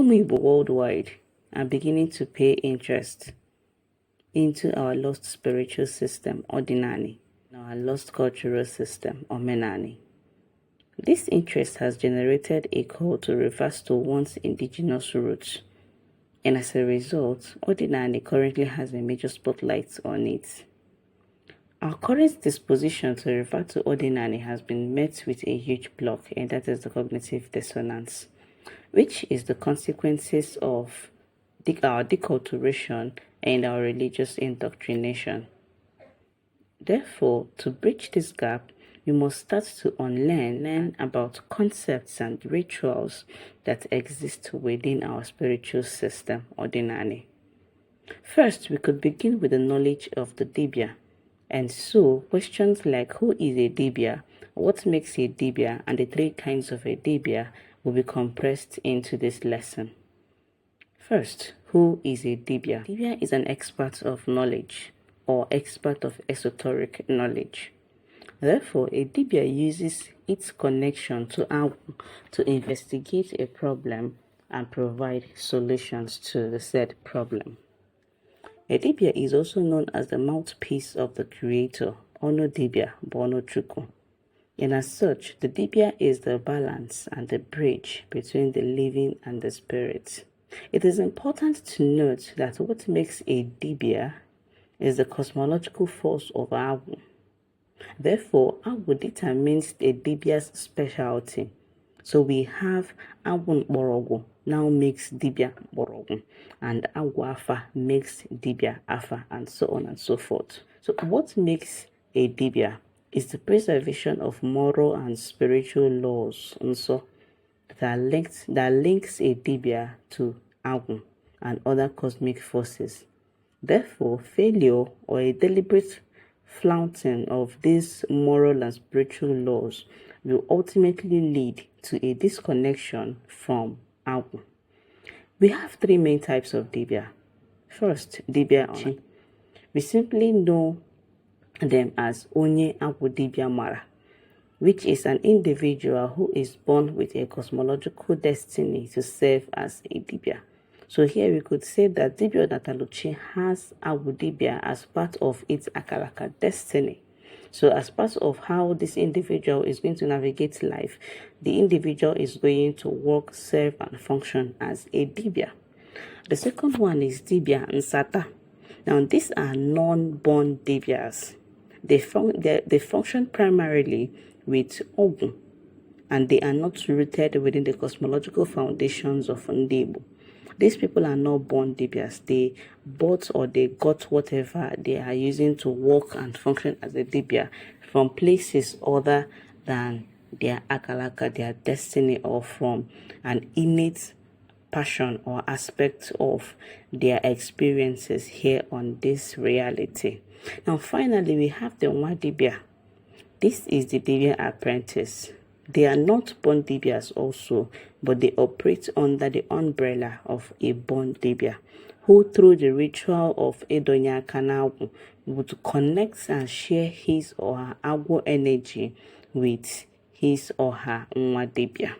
Igbo worldwide are beginning to pay interest into our lost spiritual system, Ordinani, and our lost cultural system, Omenani. This interest has generated a call to reverse to one's indigenous roots, and as a result, Ordinani currently has a major spotlight on it. Our current disposition to refer to Ordinani has been met with a huge block, and that is the cognitive dissonance, which is the consequences of our deculturation and our religious indoctrination. Therefore, to bridge this gap, we must start to learn about concepts and rituals that exist within our spiritual system, Ordinani. First, we could begin with the knowledge of the Dibia. And so, questions like who is a Dibia, what makes a Dibia, and the three kinds of a Dibia will be compressed into this lesson. First, who is a Dibia? Dibia is an expert of knowledge or expert of esoteric knowledge. Therefore, a Dibia uses its connection to investigate a problem and provide solutions to the said problem. A Dibia is also known as the mouthpiece of the creator, Ono Dibia, Bono Chuku. And as such, the Dibia is the balance and the bridge between the living and the spirit. It is important to note that what makes a Dibia is the cosmological force of Awu. Therefore, Awu determines a Dibia's specialty. So we have Awu Borogu now makes Dibia Borogu, and Awu Afa makes Dibia Afa, and so on and so forth. So what makes a Dibia is the preservation of moral and spiritual laws, and so that links a Dibia to Awu and other cosmic forces. Therefore, failure or a deliberate flaunting of these moral and spiritual laws will ultimately lead to a disconnection from Awu. We have three main types of Dibia. First, Dibia Ochi. We simply know them as Onye Awu Dibia Mara, which is an individual who is born with a cosmological destiny to serve as a Dibia. So here we could say that Dibia Nataluchi has Awu Dibia as part of its Akalaka destiny. So as part of how this individual is going to navigate life, the individual is going to work, serve, and function as a Dibia. The second one is Dibia Nsata. Now these are non-born Dibias. They function primarily with Ogun, and they are not rooted within the cosmological foundations of Ndebo. These people are not born Dibias. They bought or they got whatever they are using to work and function as a Dibia from places other than their Akalaka, their destiny, or from an innate passion or aspect of their experiences here on this reality. Now finally, we have the Nwa Dibia. This is the Dibia apprentice. They are not born Dibias also, but they operate under the umbrella of a born Dibia, who through the ritual of Edonya Kanawu would connect and share his or her Awu energy with his or her Nwa Dibia.